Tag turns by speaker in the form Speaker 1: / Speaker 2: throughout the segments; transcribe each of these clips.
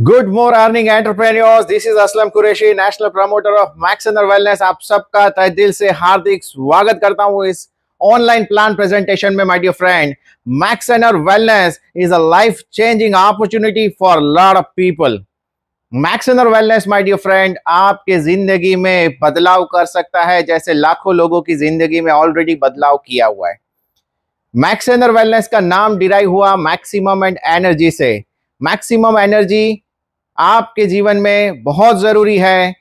Speaker 1: Good morning entrepreneurs, this is Aslam Qureshi, national promoter of Maxenar wellness. आप सबका तहे दिल से हार्दिक स्वागत करता हूं इस ऑनलाइन प्लान प्रेजेंटेशन में। My dear friend, Maxenar wellness is a life changing opportunity for lot of people. Maxenar wellness my dear friend आपके जिंदगी में बदलाव कर सकता है, जैसे लाखों लोगों की जिंदगी में ऑलरेडी बदलाव किया हुआ है। मैक्सेनर वेलनेस का नाम डिराइव हुआ मैक्सिमम एंड एनर्जी से। मैक्सिमम एनर्जी आपके जीवन में बहुत जरूरी है,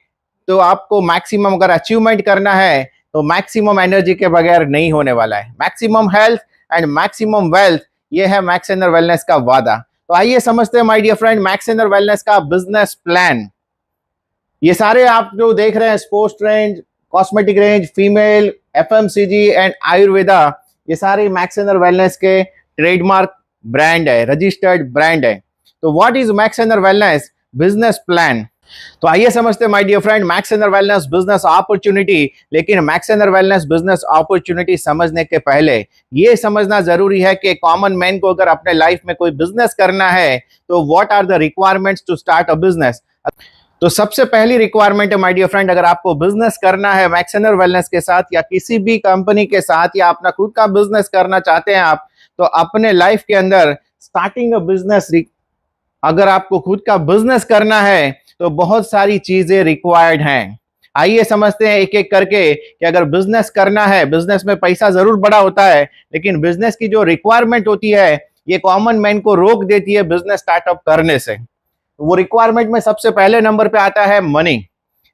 Speaker 1: तो आपको मैक्सिमम अगर अचीवमेंट करना है तो मैक्सिमम एनर्जी के बगैर नहीं होने वाला है। Maximum health and maximum wealth, ये है मैक्सेनर वेलनेस का वादा। तो आइए समझते हैं my dear friend Maxenar wellness का बिजनेस प्लान। ये सारे आप जो देख रहे हैं, sports range, cosmetic range, female, FMCG and Ayurveda, ये सारे मैक्सेनर वेलनेस के ट्रेडमार्क ब्रांड है, रजिस्टर्ड ब्रांड है। तो what is Maxenar wellness business plan? तो आइए समझते हैं my dear friend Maxenar wellness business opportunity. लेकिन मैक्सेनर वेलनेस बिजनेस अपॉर्चुनिटी समझने के पहले ये समझना जरूरी है कि कॉमन मैन को अगर अपने लाइफ में कोई बिजनेस करना है तो what are the requirements to start a business. तो सबसे पहली रिक्वायरमेंट है माय डियर फ्रेंड, अगर आपको बिजनेस करना है मैक्सेनर वेलनेस के साथ या किसी भी कंपनी के साथ, या अपना खुद का बिजनेस करना चाहते हैं आप, तो अपने लाइफ के अंदर स्टार्टिंग अ बिजनेस, अगर आपको खुद का बिजनेस करना है तो बहुत सारी चीजें रिक्वायर्ड हैं। आइए समझते हैं एक एक करके कि अगर बिजनेस करना है, बिजनेस में पैसा जरूर बड़ा होता है, लेकिन बिजनेस की जो रिक्वायरमेंट होती है ये कॉमन मैन को रोक देती है बिजनेस स्टार्टअप करने से। वो रिक्वायरमेंट में सबसे पहले नंबर पे आता है मनी,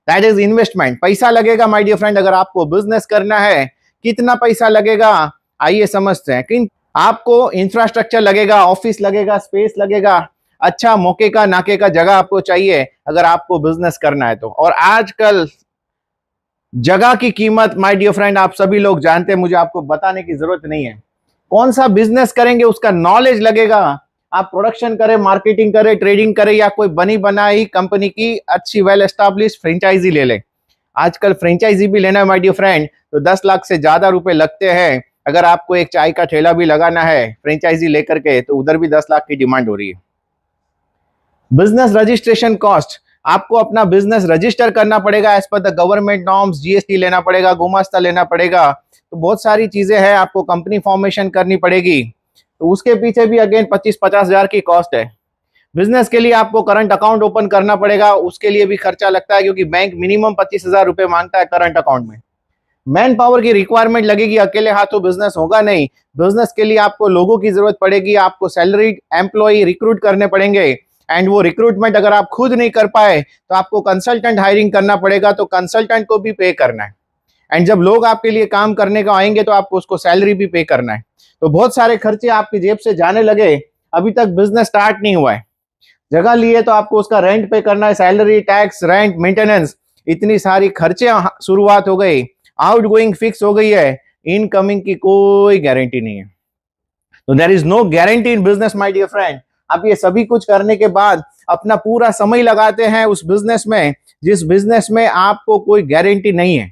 Speaker 1: दैट इज इन्वेस्टमेंट। पैसा लगेगा माय डियर फ्रेंड, अगर आपको बिजनेस करना है। कितना पैसा लगेगा आइए समझते हैं। कि आपको इंफ्रास्ट्रक्चर लगेगा, ऑफिस लगेगा, स्पेस लगेगा, अच्छा मौके का नाके का जगह आपको चाहिए अगर आपको बिजनेस करना है तो। और आजकल जगह की कीमत माय डियर फ्रेंड आप सभी लोग जानते हैं, मुझे आपको बताने की जरूरत नहीं है। कौन सा बिजनेस करेंगे उसका नॉलेज लगेगा। आप प्रोडक्शन करें, मार्केटिंग करें, ट्रेडिंग करें, या कोई बनी बनाई कंपनी की अच्छी वेल एस्टैब्लिश फ्रेंचाइजी ले लें। आजकल फ्रेंचाइजी भी लेना है माय डियर फ्रेंड तो 10 लाख से ज्यादा रुपए लगते हैं। अगर आपको एक चाय का ठेला भी लगाना है फ्रेंचाइजी लेकर के, तो उधर भी 10 लाख की डिमांड हो रही है। बिजनेस रजिस्ट्रेशन कॉस्ट, आपको अपना बिजनेस रजिस्टर करना पड़ेगा as per the government norms, GST लेना पड़ेगा, गुमास्ता लेना पड़ेगा। तो बहुत सारी चीजें हैं, आपको कंपनी फॉर्मेशन करनी पड़ेगी, तो उसके पीछे भी अगेन 25-50 हजार की कॉस्ट है। बिजनेस के लिए आपको करंट अकाउंट ओपन करना पड़ेगा, उसके लिए भी खर्चा लगता है, क्योंकि बैंक मिनिमम 25,000 रुपए मांगता है करंट अकाउंट में। मैन पावर की रिक्वायरमेंट लगेगी, अकेले हाथों बिजनेस होगा नहीं। बिजनेस के लिए आपको लोगों की जरूरत पड़ेगी, आपको सैलरीड एम्प्लॉय रिक्रूट करने पड़ेंगे। एंड वो रिक्रूटमेंट अगर आप खुद नहीं कर पाए तो आपको कंसल्टेंट हायरिंग करना पड़ेगा, तो कंसल्टेंट को भी पे करना है। एंड जब लोग आपके लिए काम करने का आएंगे तो आपको उसको सैलरी भी पे करना है। तो बहुत सारे खर्चे आपकी जेब से जाने लगे, अभी तक बिजनेस स्टार्ट नहीं हुआ है। जगह लिए तो आपको उसका रेंट पे करना है, सैलरी, टैक्स, रेंट, मेंटेनेंस, इतनी सारी खर्चे शुरुआत हो गई। आउटगोइंग फिक्स हो गई है, इनकमिंग की कोई गारंटी नहीं है। तो there is no guarantee in business my dear friend. आप ये सभी कुछ करने के बाद अपना पूरा समय लगाते हैं उस बिजनेस में जिस बिजनेस में आपको कोई गारंटी नहीं है।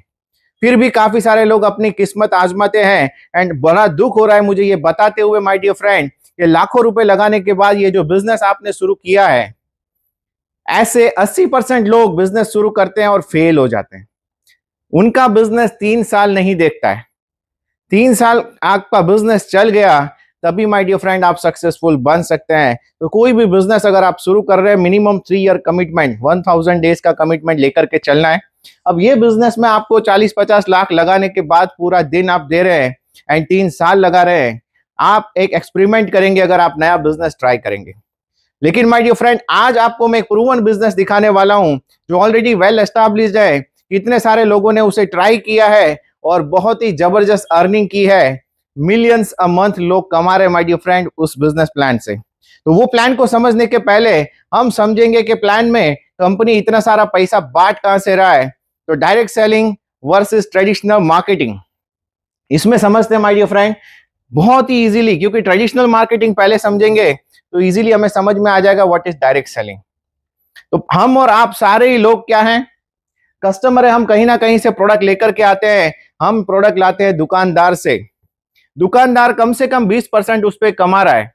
Speaker 1: फिर भी काफी सारे लोग अपनी किस्मत आजमाते हैं। एंड बड़ा दुख हो रहा है मुझे ये बताते हुए माय डियर फ्रेंड, ये लाखों रुपए लगाने के बाद ये जो बिजनेस आपने शुरू किया है, ऐसे 80% लोग बिजनेस शुरू करते हैं और फेल हो जाते हैं। उनका बिजनेस 3 साल नहीं देखता है। 3 साल आपका बिजनेस चल गया तभी माय डियर फ्रेंड आप सक्सेसफुल बन सकते हैं। तो कोई भी बिजनेस अगर आप शुरू कर रहे हैं, मिनिमम 3 ईयर कमिटमेंट, 1000 डेज का कमिटमेंट लेकर के चलना है। अब ये बिजनेस में आपको 40-50 लाख लगाने के बाद पूरा दिन आप दे रहे हैं एंड 3 साल लगा रहे हैं। आप एक एक्सपेरिमेंट करेंगे अगर आप नया बिजनेस ट्राई करेंगे। लेकिन माय डियर फ्रेंड आज आपको मैं एक प्रूवन बिजनेस दिखाने वाला हूं जो ऑलरेडी वेल एस्टैब्लिश्ड है। कितने सारे लोगों ने उसे ट्राई किया है और बहुत ही जबरदस्त अर्निंग की है। मिलियंस अ मंथ लोग कमा रहे माय डियर फ्रेंड उस बिजनेस प्लान से। तो वो प्लान को समझने के पहले हम समझेंगे कि प्लान में कंपनी इतना सारा पैसा बांट कहां से रहा है। तो direct selling versus traditional marketing, इसमें समझते हैं माय डियर फ्रेंड बहुत ही इजीली, क्योंकि ट्रेडिशनल मार्केटिंग पहले समझेंगे तो इजीली हमें समझ में आ जाएगा व्हाट इज डायरेक्ट सेलिंग। तो हम और आप सारे ही लोग क्या हैं, कस्टमर है। हम कहीं ना कहीं से प्रोडक्ट लेकर के आते हैं। हम प्रोडक्ट लाते हैं दुकानदार से। दुकानदार कम से कम 20% उस पर कमा रहा है।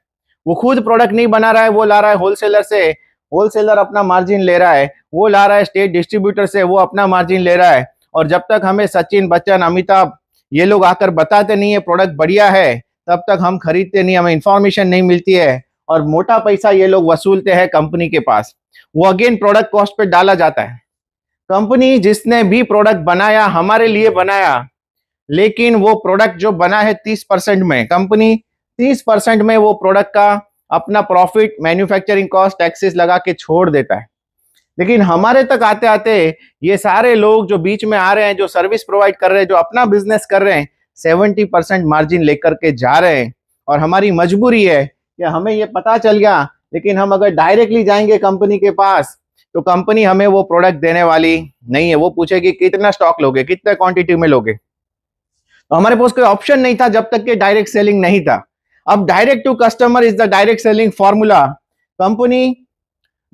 Speaker 1: वो खुद प्रोडक्ट नहीं बना रहा है, वो ला रहा है होलसेलर से। होलसेलर अपना मार्जिन ले रहा है, वो ला रहा है स्टेट डिस्ट्रीब्यूटर से, वो अपना मार्जिन ले रहा है। और जब तक हमें सचिन, बच्चन, अमिताभ ये लोग आकर बताते नहीं है प्रोडक्ट बढ़िया है, तब तक हम खरीदते नहीं, हमें इंफॉर्मेशन नहीं मिलती है और मोटा पैसा ये लोग वसूलते हैं कंपनी के पास। वो अगेन प्रोडक्ट कॉस्ट पे डाला जाता है। कंपनी जिसने भी प्रोडक्ट बनाया हमारे लिए बनाया, लेकिन वो प्रोडक्ट जो बना है 30% में, कंपनी 30% में वो प्रोडक्ट का अपना प्रॉफिट, मैन्युफैक्चरिंग कॉस्ट, टैक्सेस लगा के छोड़ देता है। लेकिन हमारे तक आते आते ये सारे लोग जो बीच में आ रहे हैं, जो सर्विस प्रोवाइड कर रहे हैं, जो अपना बिजनेस कर रहे हैं, 70% मार्जिन लेकर के जा रहे हैं। और हमारी मजबूरी है कि हमें ये पता चल गया, लेकिन हम अगर डायरेक्टली जाएंगे कंपनी के पास तो कंपनी हमें वो प्रोडक्ट देने वाली नहीं है। वो पूछेगी कितना स्टॉक लोगे, कितने क्वांटिटी में लोगे। तो हमारे पास कोई ऑप्शन नहीं था जब तक कि डायरेक्ट सेलिंग नहीं था। अब direct to customer is the direct selling formula. Company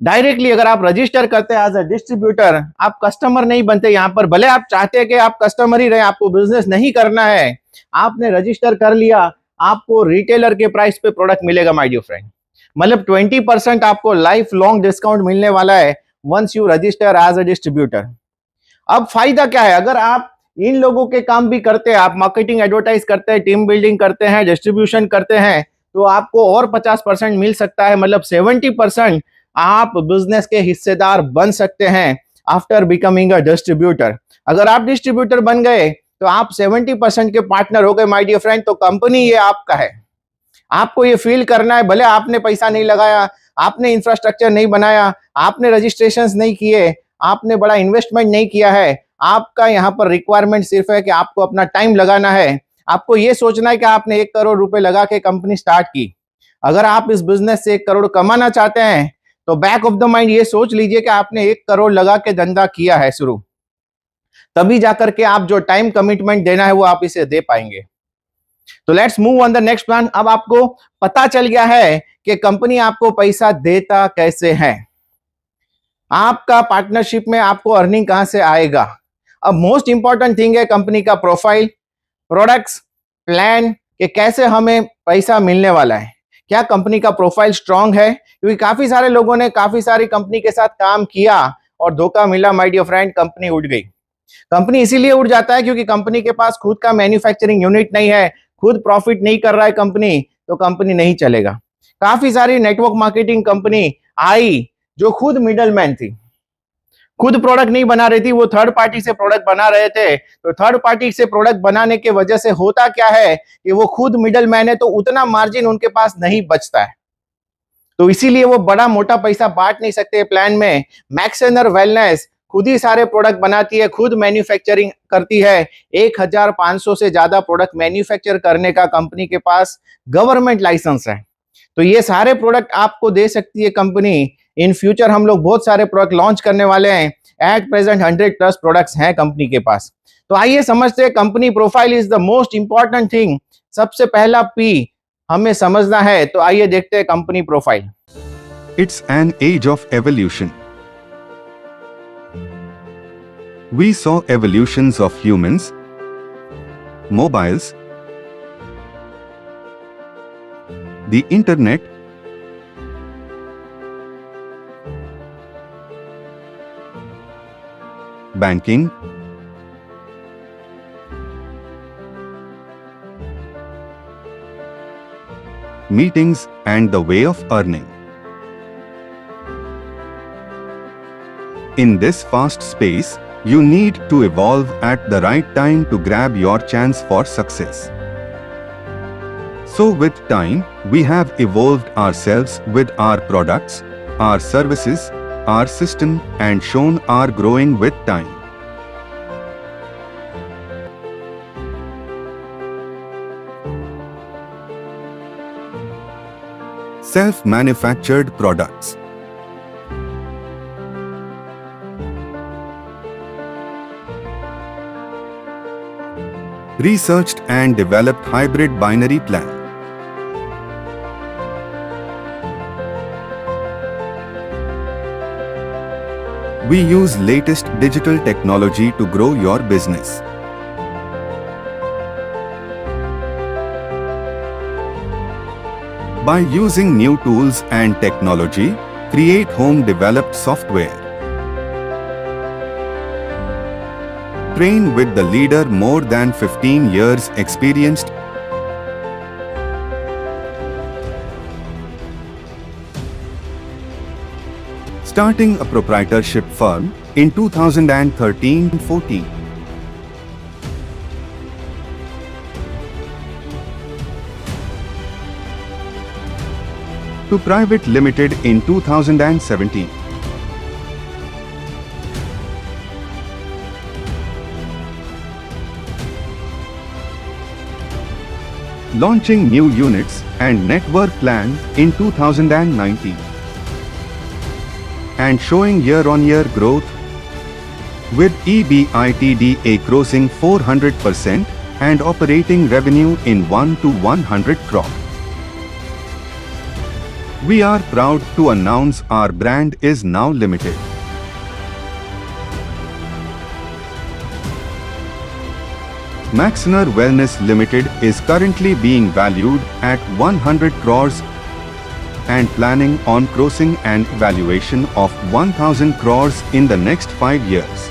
Speaker 1: directly अगर आप रजिस्टर करते हैं एज अ डिस्ट्रीब्यूटर, आप कस्टमर नहीं बनते यहाँ पर। भले आप चाहते हैं कि आप कस्टमर ही रहे, आपको बिजनेस नहीं करना है, आपने रजिस्टर कर लिया, आपको रिटेलर के प्राइस पे प्रोडक्ट मिलेगा माय डियर फ्रेंड। मतलब 20% आपको लाइफ लॉन्ग डिस्काउंट मिलने वाला है once you register as a distributor. अब फायदा क्या है, अगर आप इन लोगों के काम भी करते हैं, आप मार्केटिंग, एडवर्टाइज करते हैं, टीम बिल्डिंग करते हैं, डिस्ट्रीब्यूशन करते हैं, तो आपको और 50% मिल सकता है। मतलब 70% आप बिजनेस के हिस्सेदार बन सकते हैं आफ्टर बिकमिंग अ डिस्ट्रीब्यूटर। अगर आप डिस्ट्रीब्यूटर बन गए तो आप 70% के पार्टनर हो गए माय डियर फ्रेंड। तो कंपनी ये आपका है, आपको ये फील करना है। भले आपने पैसा नहीं लगाया, आपने इंफ्रास्ट्रक्चर नहीं बनाया, आपने रजिस्ट्रेशंस नहीं किए, आपने बड़ा इन्वेस्टमेंट नहीं किया है, आपका यहाँ पर रिक्वायरमेंट सिर्फ है कि आपको अपना टाइम लगाना है। आपको ये सोचना है कि आपने 1 करोड़ रुपए लगा के कंपनी स्टार्ट की। अगर आप इस बिजनेस से 1 करोड़ कमाना चाहते हैं तो बैक ऑफ द माइंड ये सोच लीजिए कि आपने 1 करोड़ लगा के धंधा किया है शुरू, तभी जाकर के आप जो टाइम कमिटमेंट देना है वो आप इसे दे पाएंगे। तो let's move on the next plan. अब आपको पता चल गया है कि कंपनी आपको पैसा देता कैसे है, आपका पार्टनरशिप में आपको अर्निंग कहां से आएगा। अब मोस्ट इंपॉर्टेंट थिंग है कंपनी का प्रोफाइल, प्रोडक्ट्स, प्लान, कि कैसे हमें पैसा मिलने वाला है। क्या कंपनी का प्रोफाइल स्ट्रांग है? क्योंकि काफी सारे लोगों ने काफी सारी कंपनी के साथ काम किया और धोखा मिला माय डियर फ्रेंड, कंपनी उड़ गई। कंपनी इसीलिए उड़ जाता है क्योंकि कंपनी के पास खुद का मैन्युफैक्चरिंग यूनिट नहीं है, खुद प्रॉफिट नहीं कर रहा है कंपनी, तो कंपनी नहीं चलेगा। काफी सारी नेटवर्क मार्केटिंग कंपनी आई जो खुद मिडलमैन थी, खुद प्रोडक्ट नहीं बना रही थी, वो थर्ड पार्टी से प्रोडक्ट बना रहे थे। तो थर्ड पार्टी से प्रोडक्ट बनाने के वजह से होता क्या है कि वो खुद मिडलमैन है, तो उतना मार्जिन उनके पास नहीं बचता है, तो इसीलिए वो बड़ा मोटा पैसा बांट नहीं सकते प्लान में। मैक्सेनर वेलनेस खुद ही सारे प्रोडक्ट बनाती है, खुद मैन्युफैक्चरिंग करती है। 1500 से ज्यादा प्रोडक्ट मैन्युफैक्चर करने का कंपनी के पास गवर्नमेंट लाइसेंस है। तो ये सारे प्रोडक्ट आपको दे सकती है कंपनी। इन फ्यूचर हम लोग बहुत सारे प्रोडक्ट लॉन्च करने वाले हैं। एट प्रेजेंट 100+ प्रोडक्ट्स हैं कंपनी के पास। तो आइए समझते हैं company profile is the most important thing. सबसे पहला पी हमें समझना है, तो आइए देखते हैं company profile.
Speaker 2: It's an age of evolution. We saw evolutions of humans, mobiles, the internet, banking, meetings, and the way of earning. In this fast space, you need to evolve at the right time to grab your chance for success. So with time, we have evolved ourselves with our products, our services, our system, and shown our growing with time. Self-manufactured products. Researched and developed hybrid binary plan. We use latest digital technology to grow your business. By using new tools and technology, create home developed software. Train with the leader more than 15 years experienced. Starting a proprietorship firm in 2013-14. To Private Limited in 2017. Launching new units and network plan in 2019. And showing year-on-year growth with EBITDA crossing 400% and operating revenue in 1 to 100 crore. We are proud to announce our brand is now limited. Maxener Wellness Limited is currently being valued at 100 crores and planning on crossing an valuation of 1000 crores in the next 5 years.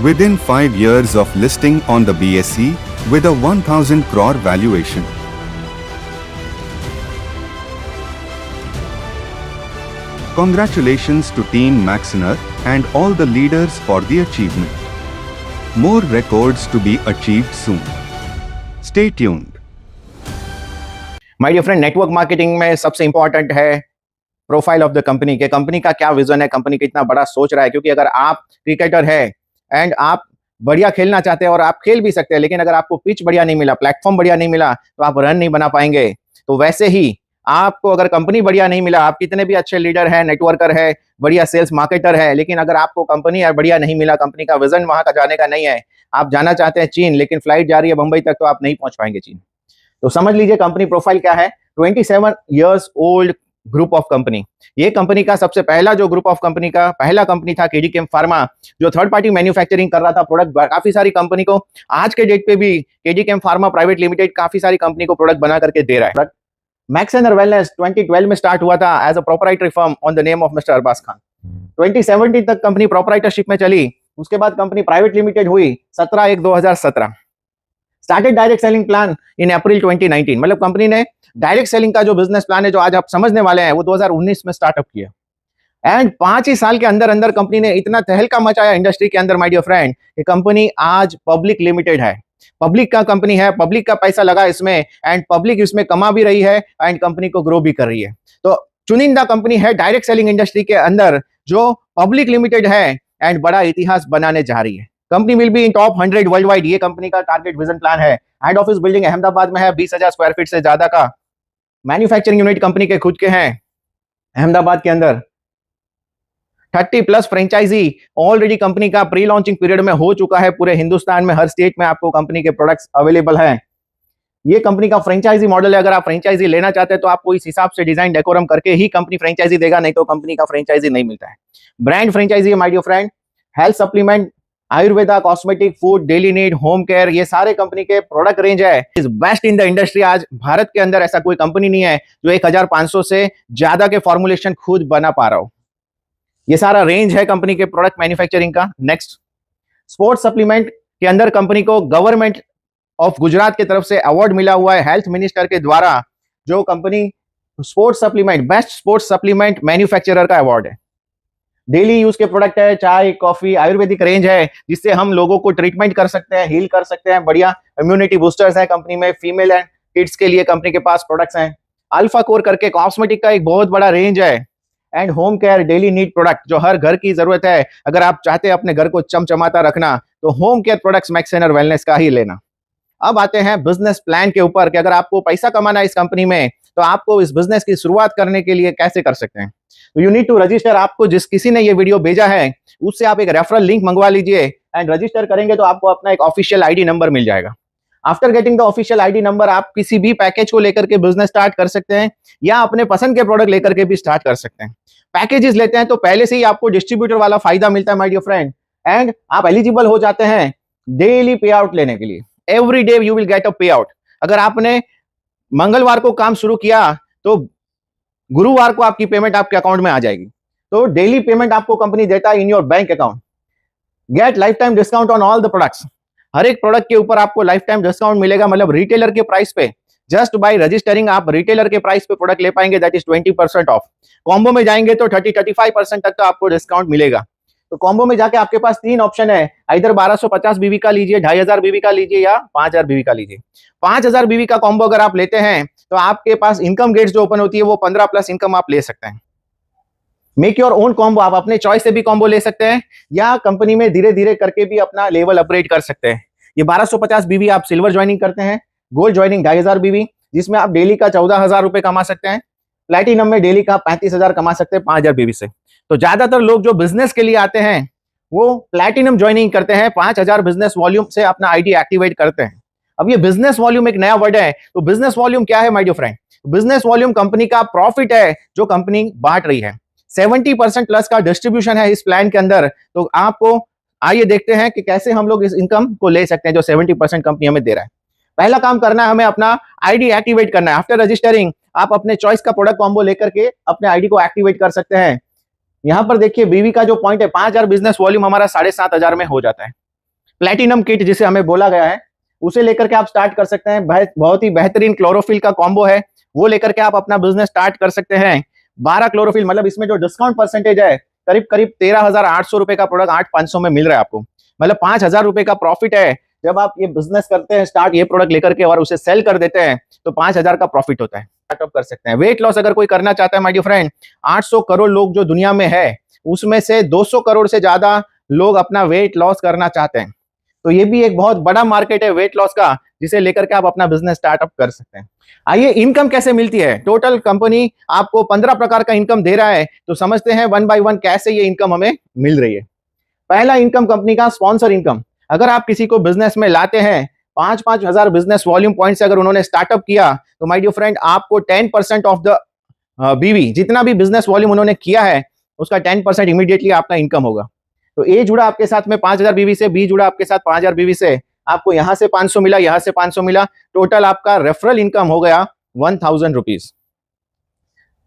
Speaker 2: Within 5 years of listing on the BSE with a 1000 crore valuation. Congratulations to Team Maxener and all the leaders for the achievement. More records to be achieved soon. Stay tuned.
Speaker 1: My dear friend, network marketing में सबसे important है profile of the company के company का क्या vision है, company कितना बड़ा सोच रहा है। क्योंकि अगर आप क्रिकेटर है एंड आप बढ़िया खेलना चाहते हैं और आप खेल भी सकते हैं, लेकिन अगर आपको पिच बढ़िया नहीं मिला, प्लेटफॉर्म बढ़िया नहीं मिला, तो आप रन नहीं बना पाएंगे। तो वैसे ही आपको अगर कंपनी बढ़िया नहीं मिला, आप कितने भी अच्छे लीडर है, नेटवर्कर है, बढ़िया सेल्स मार्केटर है, लेकिन अगर आपको कंपनी बढ़िया नहीं मिला, कंपनी का विजन वहां का जाने का नहीं है, आप जाना चाहते हैं चीन, लेकिन फ्लाइट जा रही है मुंबई तक, तो आप नहीं पहुंच पाएंगे चीन। तो समझ लीजिए कंपनी प्रोफाइल क्या है। 27 years old group of company. ये कंपनी का सबसे पहला जो ग्रुप ऑफ कंपनी का पहला कंपनी था केडी केम फार्मा, जो थर्ड पार्टी मैन्युफैक्चरिंग कर रहा था प्रोडक्ट काफी सारी कंपनी को। आज के डेट पे भी केडी केम फार्मा प्राइवेट लिमिटेड काफी सारी कंपनी को प्रोडक्ट बना करके दे रहा है। मैक्सेनर वेलनेस 2012 में स्टार्ट हुआ था as a proprietary firm on the name of mister Arbaz Khan. 2017 तक कंपनी प्रोप्राइटरशिप में चली, उसके बाद कंपनी प्राइवेट लिमिटेड हुई 17/1/2017। Started direct selling plan in April 2019। मतलब कंपनी ने डायरेक्ट सेलिंग का जो बिजनेस प्लान है, जो आज आप समझने वाले हैं, वो 2019 में स्टार्टअप किया। एंड 5 ही साल के अंदर अंदर कंपनी ने इतना तहलका मचाया इंडस्ट्री के अंदर, माय डियर फ्रेंड, कि कंपनी आज पब्लिक लिमिटेड है, पब्लिक का कंपनी है, पब्लिक का पैसा लगा इसमें एंड पब्लिक इसमें कमा भी रही है एंड कंपनी को ग्रो भी कर रही है। तो चुनिंदा कंपनी है डायरेक्ट सेलिंग इंडस्ट्री के अंदर जो पब्लिक लिमिटेड है एंड बड़ा इतिहास बनाने जा रही है। Company will be in top 100 world wide, ये कंपनी का टारगेट विजन प्लान है। हेड ऑफिस बिल्डिंग अहमदाबाद में है, 20,000 स्क्वायर फीट से ज्यादा का। मैन्युफैक्चरिंग यूनिट कंपनी के खुद के हैं अहमदाबाद के अंदर। 30+ फ्रेंचाइजी ऑलरेडी कंपनी का प्री लॉन्चिंग पीरियड में हो चुका है। पूरे हिंदुस्तान में हर स्टेट में आपको कंपनी के प्रोडक्ट्स अवेलेबल हैं। ये कंपनी का फ्रेंचाइजी मॉडल है। अगर आप फ्रेंचाइजी लेना चाहते हैं तो आपको इस हिसाब से डिजाइन डेकोरम करके ही कंपनी फ्रेंचाइजी देगा, नहीं तो कंपनी का फ्रेंचाइजी नहीं मिलता है। ब्रांड फ्रेंचाइजी है my dear friend. Health supplement, Ayurveda, cosmetic, food, daily need, home care, ये सारे कंपनी के प्रोडक्ट रेंज है is best in the industry. आज भारत के अंदर ऐसा कोई कंपनी नहीं है जो 1500 से ज्यादा के फॉर्मुलेशन खुद बना पा रहा हो। ये सारा रेंज है कंपनी के प्रोडक्ट मैन्युफैक्चरिंग का। नेक्स्ट, स्पोर्ट्स सप्लीमेंट के अंदर कंपनी को गवर्नमेंट ऑफ गुजरात की तरफ से अवार्ड मिला हुआ है हेल्थ मिनिस्टर के द्वारा, जो company sports supplement best sports supplement manufacturer का अवार्ड है। डेली यूज के प्रोडक्ट है, चाय, कॉफी, आयुर्वेदिक रेंज है, जिससे हम लोगों को ट्रीटमेंट कर सकते हैं, हील कर सकते हैं। बढ़िया इम्यूनिटी बूस्टर्स है कंपनी में। फीमेल एंड किड्स के लिए कंपनी के पास प्रोडक्ट्स हैं। अल्फा कोर करके कॉस्मेटिक का एक बहुत बड़ा रेंज है। And home care, daily need product जो हर घर की जरूरत है। अगर आप चाहते हैं अपने घर को चमचमाता रखना, तो होम केयर प्रोडक्ट्स मैक्सेनर वेलनेस का ही लेना। अब आते हैं बिजनेस प्लान के ऊपर कि अगर आपको पैसा कमाना है इस कंपनी में, तो आपको इस बिजनेस की शुरुआत करने के लिए कैसे कर सकते हैं। तो यू नीड टू रजिस्टर। आपको जिस किसी ने ये वीडियो भेजा है उससे आप एक रेफरल लिंक मंगवा लीजिए एंड रजिस्टर करेंगे तो आपको अपना एक ऑफिशियल आईडी नंबर मिल जाएगा। After getting the official ID number, आप किसी भी पैकेज को लेकर के बिजनेस स्टार्ट कर सकते हैं या अपने पसंद के प्रोडक्ट लेकर के भी स्टार्ट कर सकते हैं। पैकेजेस लेते हैं तो पहले से ही आपको डिस्ट्रीब्यूटर वाला फायदा मिलता है माय डियर फ्रेंड, एंड आप एलिजिबल हो जाते हैं डेली पे आउट लेने के लिए। Every day you will get a पे आउट। अगर आपने मंगलवार को काम शुरू किया तो गुरुवार को आपकी पेमेंट आपके अकाउंट में आ जाएगी। तो डेली पेमेंट आपको कंपनी देता है in your bank account. Get life time discount on all the products. हर एक प्रोडक्ट के ऊपर आपको लाइफ टाइम डिस्काउंट मिलेगा, मतलब रिटेलर के प्राइस पे जस्ट बाय रजिस्टरिंग आप रिटेलर के प्राइस पे प्रोडक्ट ले पाएंगे, दैट इज 20% ऑफ। कॉम्बो में जाएंगे तो 30-35% तक का आपको डिस्काउंट मिलेगा। तो कॉम्बो में जाके आपके पास 3 ऑप्शन है, इधर 1250 बीबी का लीजिए, 2500 बीबी का लीजिए या 5000 बीबी का लीजिए। 5000 बीबी का कॉम्बो अगर आप लेते हैं तो आपके पास इनकम गेट्स जो ओपन होती है वो 15 प्लस इनकम आप ले सकते हैं। मेक योर ओन कॉम्बो, आप अपने चॉइस से भी कॉम्बो ले सकते हैं या कंपनी में धीरे धीरे करके भी अपना लेवल अपग्रेड कर सकते हैं। ये 1250 बीबी आप सिल्वर ज्वाइनिंग करते हैं, गोल्ड ज्वाइनिंग 2500 बीबी जिसमें आप डेली का 14,000 रुपए कमा सकते हैं, प्लैटिनम में डेली का 35,000 कमा सकते हैं 5000 बीबी से। तो ज्यादातर लोग जो बिजनेस के लिए आते हैं वो प्लैटिनम ज्वाइनिंग करते हैं, 5000 बिजनेस वॉल्यूम से अपना आईडी एक्टिवेट करते हैं। अब ये बिजनेस वॉल्यूम एक नया वर्ड है, तो बिजनेस वॉल्यूम क्या है my dear friend? Business volume company का प्रॉफिट है जो कंपनी बांट रही है। 70% प्लस का डिस्ट्रीब्यूशन है इस प्लान के अंदर। तो आपको आइए देखते हैं कि कैसे हम लोग इस इनकम को ले सकते हैं जो 70% कंपनी हमें दे रहा है। पहला काम करना है, हमें अपना आईडी एक्टिवेट करना है। आफ्टर रजिस्टरिंग आप अपने चॉइस का प्रोडक्ट कॉम्बो लेकर के अपने आईडी को एक्टिवेट कर सकते हैं। यहां पर देखिए बीवी का जो पॉइंट है, 5000 बिजनेस वॉल्यूम हमारा 7500 में हो जाता है। प्लैटिनम किट जिसे हमें बोला गया है उसे लेकर के आप स्टार्ट कर सकते हैं। बहुत ही बेहतरीन क्लोरोफिल का कॉम्बो है, वो लेकर के आप अपना बिजनेस स्टार्ट कर सकते हैं। 12 क्लोरोफिल, मतलब इसमें जो डिस्काउंट परसेंटेज है करीब करीब 13,800 रुपए का प्रोडक्ट 8,500 में मिल रहा है आपको, मतलब 5,000 रुपए का प्रॉफिट है। जब आप ये बिजनेस करते हैं स्टार्ट ये प्रोडक्ट लेकर के और उसे सेल कर देते हैं तो 5,000 का प्रॉफिट होता है। स्टार्टअप कर सकते हैं। वेट लॉस अगर कोई करना चाहता है माय डियर फ्रेंड, 800 करोड़ लोग जो दुनिया में है उसमें से 200 करोड़ से ज्यादा लोग अपना वेट लॉस करना चाहते हैं। तो ये भी एक बहुत बड़ा मार्केट है वेट लॉस का, जिसे लेकर के आप अपना बिजनेस स्टार्टअप कर सकते हैं। आइए इनकम कैसे मिलती है। टोटल कंपनी आपको 15 प्रकार का इनकम दे रहा है, तो समझते हैं वन बाय वन कैसे ये इनकम हमें मिल रही है। पहला इनकम कंपनी का स्पॉन्सर इनकम। अगर आप किसी को बिजनेस में लाते हैं, 5-5 हजार बिजनेस वॉल्यूम पॉइंट से अगर उन्होंने स्टार्टअप किया तो माय डियर फ्रेंड आपको 10% ऑफ द बीवी, जितना भी बिजनेस वॉल्यूम उन्होंने किया है उसका 10% इमीडिएटली आपका इनकम होगा। तो ए जुड़ा आपके साथ में 5000 बीवी से, बी जुड़ा आपके साथ 5000 बीवी से, आपको यहां से 500 मिला, यहां से 500 मिला, टोटल आपका रेफरल इनकम हो गया 1000 रुपीज।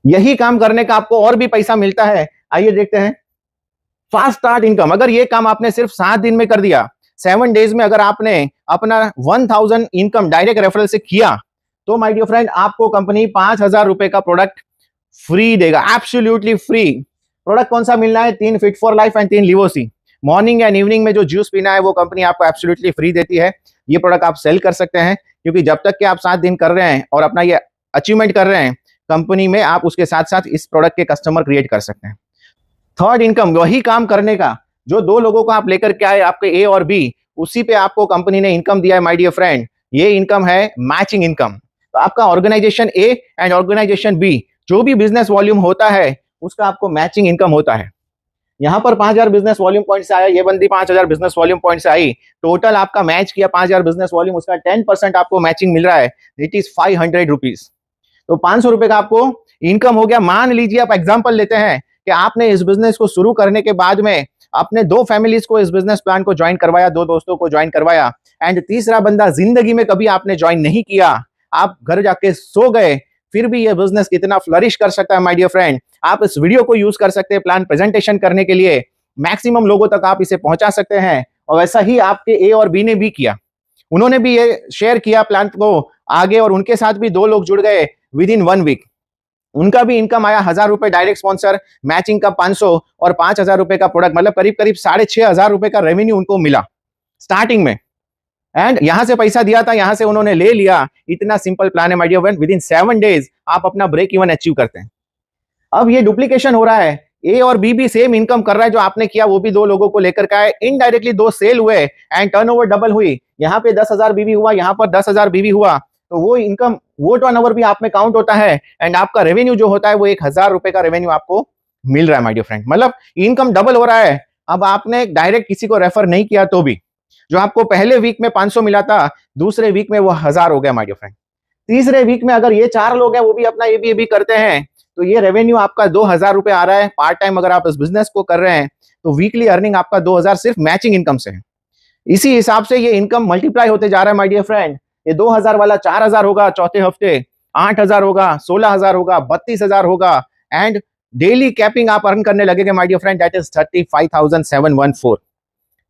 Speaker 1: यही काम करने का आपको और भी पैसा मिलता है। आइए देखते हैं फास्ट स्टार्ट इनकम। अगर ये काम आपने सिर्फ 7 दिन में कर दिया, 7 डेज में अगर आपने अपना 1000 इनकम डायरेक्ट रेफरल से किया तो माय डियर फ्रेंड आपको कंपनी 5000 रुपए का प्रोडक्ट फ्री देगा, एब्सोल्युटली फ्री। प्रोडक्ट कौन सा मिलना है? 3 fit for life and 3 Livosi. Morning and evening में जो जूस पीना है वो कंपनी आपको एब्सोल्युटली फ्री देती है। ये प्रोडक्ट आप सेल कर सकते हैं, क्योंकि जब तक कि आप 7 दिन कर रहे हैं और अपना ये अचीवमेंट कर रहे हैं कंपनी में, आप उसके साथ साथ इस प्रोडक्ट के कस्टमर क्रिएट कर सकते हैं। थर्ड इनकम, वही काम करने का जो 2 लोगों को आप लेकर के आए, आपके ए और बी, उसी पे आपको कंपनी ने इनकम दिया है माय डियर फ्रेंड। ये इनकम है मैचिंग इनकम। तो आपका organisation A and organisation B जो भी बिजनेस वॉल्यूम होता है उसका आपको मैचिंग इनकम होता है। यहां पर 5000 बिजनेस वॉल्यूम पॉइंट से आया, ये बंदी 5000 बिजनेस वॉल्यूम पॉइंट से आई, टोटल आपका मैच किया 5000 बिजनेस वॉल्यूम, उसका 10% आपको मैचिंग मिल रहा है, इट इज 500 रुपीज। तो 500 रुपए का आपको इनकम हो गया। मान लीजिए आप एग्जाम्पल लेते हैं कि आपने इस बिजनेस को शुरू करने के बाद में अपने 2 फैमिलीज को इस बिजनेस प्लान को ज्वाइन करवाया, 2 दोस्तों को ज्वाइन करवाया, एंड तीसरा बंदा जिंदगी में कभी आपने ज्वाइन नहीं किया, आप घर जाके सो गए, फिर भी ये बिजनेस कितना फ्लरिश कर सकता है माय डियर फ्रेंड। आप इस वीडियो को यूज कर सकते हैं प्लान प्रेजेंटेशन करने के लिए, मैक्सिमम लोगों तक आप इसे पहुंचा सकते हैं। और वैसा ही आपके ए और बी ने भी किया, उन्होंने भी ये शेयर किया प्लान को आगे, और उनके साथ भी 2 लोग जुड़ गए विद इन 1 वीक। उनका भी इनकम आया 1000 रुपए डायरेक्ट स्पॉन्सर, मैचिंग का 500 और 5000 रुपए का प्रोडक्ट, मतलब करीब करीब 6500 रुपए का रेवेन्यू उनको मिला स्टार्टिंग में। एंड यहां से पैसा दिया था, यहां से उन्होंने ले लिया। इतना सिंपल प्लान है my dear friend, within 7 days आप अपना ब्रेक इवन अचीव करते हैं। अब ये डुप्लीकेशन हो रहा है, ए और बी भी सेम इनकम कर रहा है जो आपने किया, वो भी 2 लोगों को लेकर के आए, इनडायरेक्टली 2 सेल हुए एंड टर्नओवर डबल हुई। यहाँ पे 10,000 बीवी हुआ, यहाँ पर 10,000 बीवी हुआ, तो वो इनकम, वो टर्नओवर भी आप में काउंट होता है एंड आपका रेवेन्यू जो होता है वो 1000 रुपए का रेवेन्यू आपको मिल रहा है माय डियर फ्रेंड। मतलब इनकम डबल हो रहा है। अब आपने डायरेक्ट किसी को रेफर नहीं किया तो भी जो आपको पहले वीक में 500 मिला था, दूसरे वीक में वो 1000 हो गया माय डियर फ्रेंड। तीसरे वीक में अगर ये 4 लोग हैं वो भी अपना ये भी करते हैं, तो ये रेवेन्यू आपका 2000 रुपए आ रहा है। पार्ट टाइम अगर आप इस बिजनेस को कर रहे हैं तो वीकली अर्निंग आपका 2000 सिर्फ मैचिंग इनकम से है। इसी हिसाब से ये इनकम मल्टीप्लाई होते जा रहा है माय डियर फ्रेंड। ये 2000 वाला 4000 होगा चौथे हफ्ते, 8,000 होगा, 16,000 होगा, 32,000 होगा एंड डेली कैपिंग आप अर्न करने लगेंगे my dear friend, that is 35,714।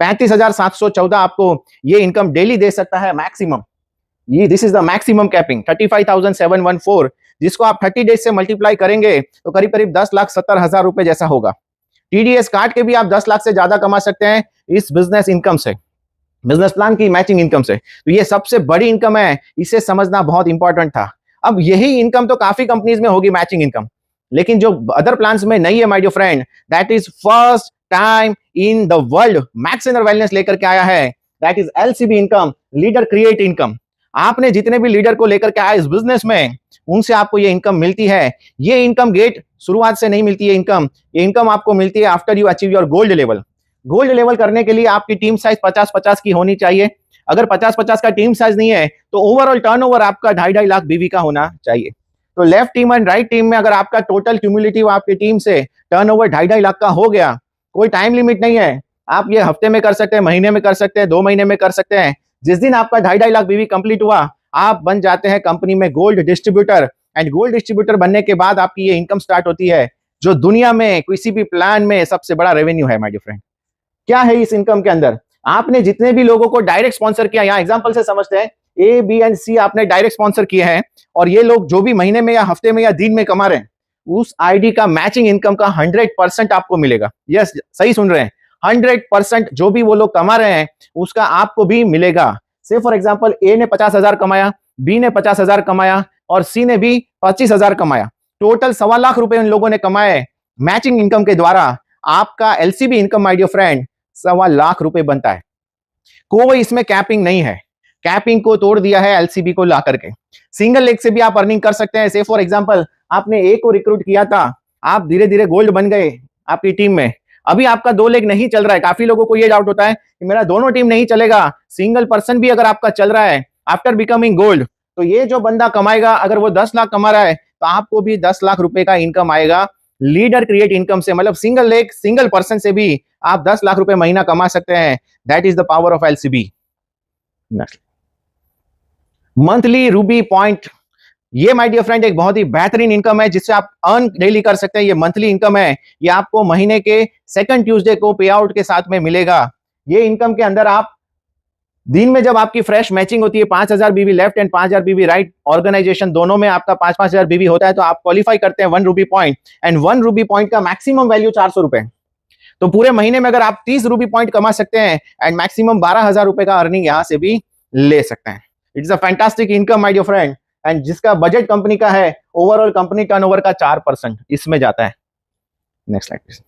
Speaker 1: 35,714 आपको ये इनकम डेली दे सकता है मैक्सिमम। ये this is the maximum capping 35,714, जिसको आप 30 डेज से मल्टीप्लाई करेंगे तो करीब करीब 10,70,000 रुपए जैसा होगा। टीडीएस काट के भी आप 10 लाख से ज्यादा कमा सकते हैं इस बिजनेस इनकम से, बिजनेस प्लान की मैचिंग इनकम से। तो ये सबसे बड़ी इनकम है, इसे समझना बहुत इंपॉर्टेंट था। अब यही इनकम तो काफी कंपनीज में होगी मैचिंग इनकम, लेकिन जो अदर प्लान्स में नहीं है my dear friend, that is first time in the world max inner wellness लेकर के आया है, that is LCB income, leader create income. आपने जितने भी लीडर को लेकर के आया इस बिजनेस में, उनसे आपको ये इनकम मिलती है। ये इनकम गेट शुरुआत से नहीं मिलती है इनकम, ये इनकम आपको मिलती है after you achieve your gold level. Gold level करने के लिए आपकी टीम साइज 50-50 की होनी चाहिए। अगर 50-50 का टीम साइज नहीं है तो ओवरऑल टर्नओवर आपका 2.5 लाख बीवी का होना चाहिए। तो left team and right team में अगर आपका टोटल क्यूमुलेटिव आपकी टीम से टर्नओवर 2.5 लाख का हो गया, कोई टाइम लिमिट नहीं है। आप ये हफ्ते में कर सकते हैं, महीने में कर सकते हैं, 2 महीने में कर सकते हैं। जिस दिन आपका 2.5 लाख बीवी कंप्लीट हुआ, आप बन जाते हैं कंपनी में gold distributor. And gold distributor बनने के बाद आपकी ये इनकम स्टार्ट होती है, जो दुनिया में किसी भी प्लान में सबसे बड़ा रेवेन्यू है माय डियर फ्रेंड। क्या है इस इनकम के अंदर? आपने जितने भी लोगों को डायरेक्ट स्पॉन्सर किया, यहां एग्जांपल से समझते हैं, ए बी एंड सी आपने डायरेक्ट स्पॉन्सर किए हैं, और ये लोग जो भी महीने में या हफ्ते में या दिन में कमा रहे हैं, उस आईडी का मैचिंग इनकम का 100% आपको मिलेगा। यस, सही सुन रहे हैं, 100% जो भी वो लोग कमा रहे हैं उसका आपको भी मिलेगा। से फॉर एग्जाम्पल ए ने 50,000 कमाया, बी ने 50,000 कमाया और सी ने भी 25,000 कमाया, टोटल 1.25 लाख रुपए उन लोगों ने कमाए मैचिंग इनकम के द्वारा। आपका LCB income my dear friend 1.25 lakh रुपए बनता है। कोई इसमें कैपिंग नहीं है, कैपिंग को तोड़ दिया है एलसीबी को ला करके। सिंगल लेग से भी आप अर्निंग कर सकते हैं। से फॉर एग्जांपल आपने ए को रिक्रूट किया था, आप धीरे धीरे गोल्ड बन गए आपकी टीम में, अभी आपका 2 लेग नहीं चल रहा है। काफी लोगों को ये डाउट होता है कि मेरा दोनों टीम नहीं चलेगा, सिंगल पर्सन भी अगर आपका चल रहा है आफ्टर बिकमिंग गोल्ड, तो ये जो बंदा कमाएगा, अगर वो 10 लाख कमा रहा है तो आपको भी 10 लाख रुपए का इनकम आएगा लीडर क्रिएट इनकम से। मतलब सिंगल लेग सिंगल पर्सन से भी आप 10 लाख रुपए महीना कमा सकते हैं। That is the power of LCB. Monthly Ruby point, ये माय डियर फ्रेंड एक बहुत ही बेहतरीन इनकम है जिससे आप अर्न डेली कर सकते हैं। ये मंथली इनकम है, ये आपको महीने के सेकंड ट्यूसडे को पे आउट के साथ में मिलेगा। ये इनकम के अंदर आप दिन में जब आपकी फ्रेश मैचिंग होती है, 5,000 बीवी लेफ्ट एंड 5,000 बीवी राइट ऑर्गेनाइजेशन दोनों में आपका 5,000 बीवी होता है, तो आप क्वालिफाई करते हैं 1 Ruby point. And 1 Ruby point का मैक्सिमम वैल्यू 400 रुपए। तो पूरे महीने में अगर आप 30 रूबी पॉइंट कमा सकते हैं एंड मैक्सिमम 12,000 रुपए का अर्निंग यहां से भी ले सकते हैं। It is a fantastic income my dear friend, and जिसका बजट कंपनी का है ओवरऑल कंपनी टर्नओवर का 4% इसमें जाता है। Next slide please.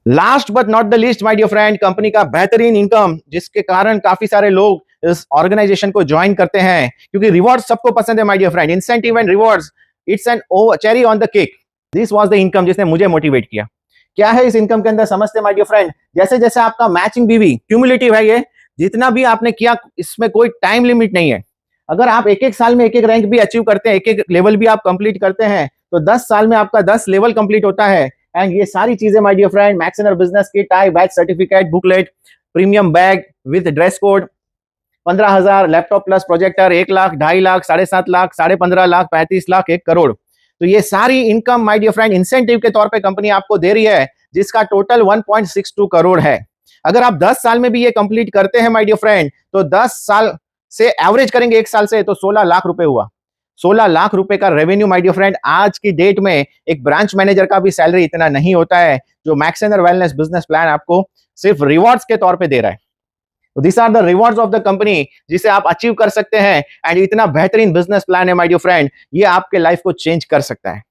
Speaker 1: Last but not the least my dear friend, company का बेहतरीन इनकम जिसके कारण काफी सारे लोग इस ऑर्गेनाइजेशन को ज्वाइन करते हैं, क्योंकि रिवॉर्ड सबको पसंद है my dear friend. Incentive and rewards, it's an cherry on the cake. This was the income जिसने मुझे मोटिवेट किया। क्या है इस इनकम के अंदर समझते हैं माय डियर फ्रेंड। जैसे जैसे आपका मैचिंग बीवी क्यूमुलेटिव है, ये जितना भी आपने किया इसमें कोई टाइम लिमिट नहीं है। अगर आप एक एक साल में एक एक रैंक भी अचीव करते हैं, एक एक लेवल भी आप कंप्लीट करते हैं, तो 10 साल में आपका 10 लेवल कंप्लीट होता है। एंड ये सारी चीजें my dear friend, max inner business kit, tie, batch, certificate, booklet, premium bag with dress code, 15,000, laptop plus projector, 1 lakh, 2.5 lakh, 7.5 lakh, 15.5 lakh, 35 lakh, 1 crore. तो ये सारी income my dear friend incentive के तौर पे कंपनी आपको दे रही है, जिसका टोटल 1.62 करोड़ है। अगर आप 10 साल में भी ये कंप्लीट करते हैं माय डियर फ्रेंड, तो 10 साल से एवरेज करेंगे 1 साल से तो 16 लाख रुपए हुआ। 16 लाख रुपए का रेवेन्यू माय डियर फ्रेंड। आज की डेट में एक ब्रांच मैनेजर का भी सैलरी इतना नहीं होता है जो max inner wellness business plan आपको सिर्फ रिवॉर्ड्स के तौर पे दे रहा है। तो this are the rewards of the company जिसे आप अचीव कर सकते हैं। एंड इतना बेहतरीन बिजनेस प्लान है माय डियर फ्रेंड, ये आपके लाइफ को चेंज कर सकता है।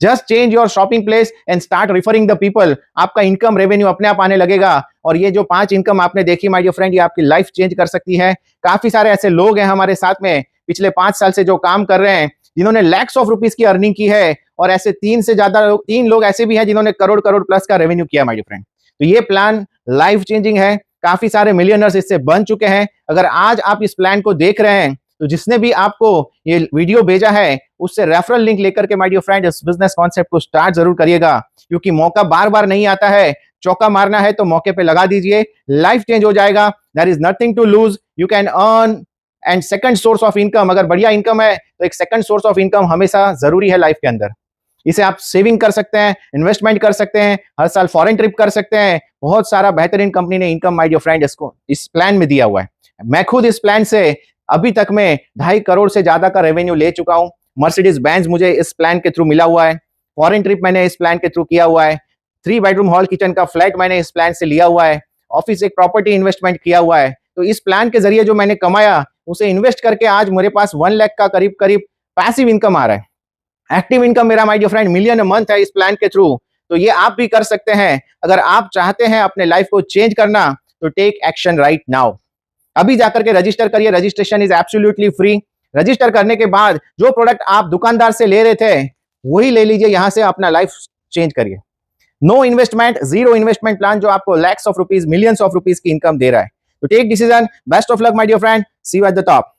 Speaker 1: Just change your shopping place and start referring the people. आपका इनकम रेवेन्यू अपने आप आने लगेगा। और ये जो 5 इनकम आपने देखी माय डियर फ्रेंड, ये आपकी लाइफ चेंज कर सकती है। काफी सारे ऐसे लोग हैं हमारे साथ में पिछले 5 साल से जो काम कर रहे हैं, जिन्होंने लैक्स ऑफ रुपीस की अर्निंग की है, और ऐसे 3 लोग ऐसे भी हैं जिन्होंने करोड़ करोड़ प्लस का रेवेन्यू किया माय डियर फ्रेंड। तो ये प्लान लाइफ चेंजिंग है। काफी सारे मिलियनर्स इससे बन चुके हैं। अगर आज आप इस प्लान को देख रहे हैं, तो जिसने भी आपको ये वीडियो भेजा है उससे रेफरल लिंक लेकर के माय डियर फ्रेंड इस बिजनेस कॉन्सेप्ट को स्टार्ट जरूर करिएगा, क्योंकि मौका बार बार नहीं आता है। चौका मारना है तो मौके पे लगा दीजिए, लाइफ चेंज हो जाएगा। There is nothing to lose, you can earn and second source of income, अगर बढ़िया इनकम है तो एक सेकंड सोर्स ऑफ इनकम हमेशा जरूरी है लाइफ के अंदर। इसे आप सेविंग कर सकते हैं, इन्वेस्टमेंट कर सकते हैं, हर साल फॉरेन ट्रिप कर सकते हैं। बहुत सारा बेहतरीन कंपनी ने इनकम माय डियर फ्रेंड इसको इस प्लान में दिया हुआ है। मैं खुद इस प्लान से अभी तक में 2.5 करोड़ से ज्यादा का रेवेन्यू ले चुका हूं। मर्सिडीज बेंज मुझे इस प्लान के थ्रू मिला हुआ है। फॉरेन ट्रिप मैंने इस प्लान के थ्रू किया हुआ है। 3 बेडरूम हॉल किचन का फ्लैट मैंने इस प्लान से लिया हुआ है। ऑफिस एक प्रॉपर्टी इन्वेस्टमेंट किया हुआ है। तो इस प्लान के जरिए जो मैंने कमाया उसे इन्वेस्ट करके आज मेरे पास 1 लाख का करीब करीब पैसिव इनकम आ रहा है। एक्टिव इनकम मेरा my dear friend million a month है इस प्लान के थ्रू। तो ये आप भी कर सकते हैं। अगर आप चाहते हैं अपने लाइफ को चेंज करना तो टेक एक्शन राइट नाउ। अभी जाकर के रजिस्टर करिए। Registration is absolutely free. Register करने के बाद जो प्रोडक्ट आप दुकानदार से ले रहे थे वही ले लीजिए। यहां से अपना लाइफ चेंज करिए। No investment, zero investment plan जो आपको lakhs of rupees, millions of rupees की इनकम दे रहा है। तो take decision. Best of luck my dear friend. See you at the top.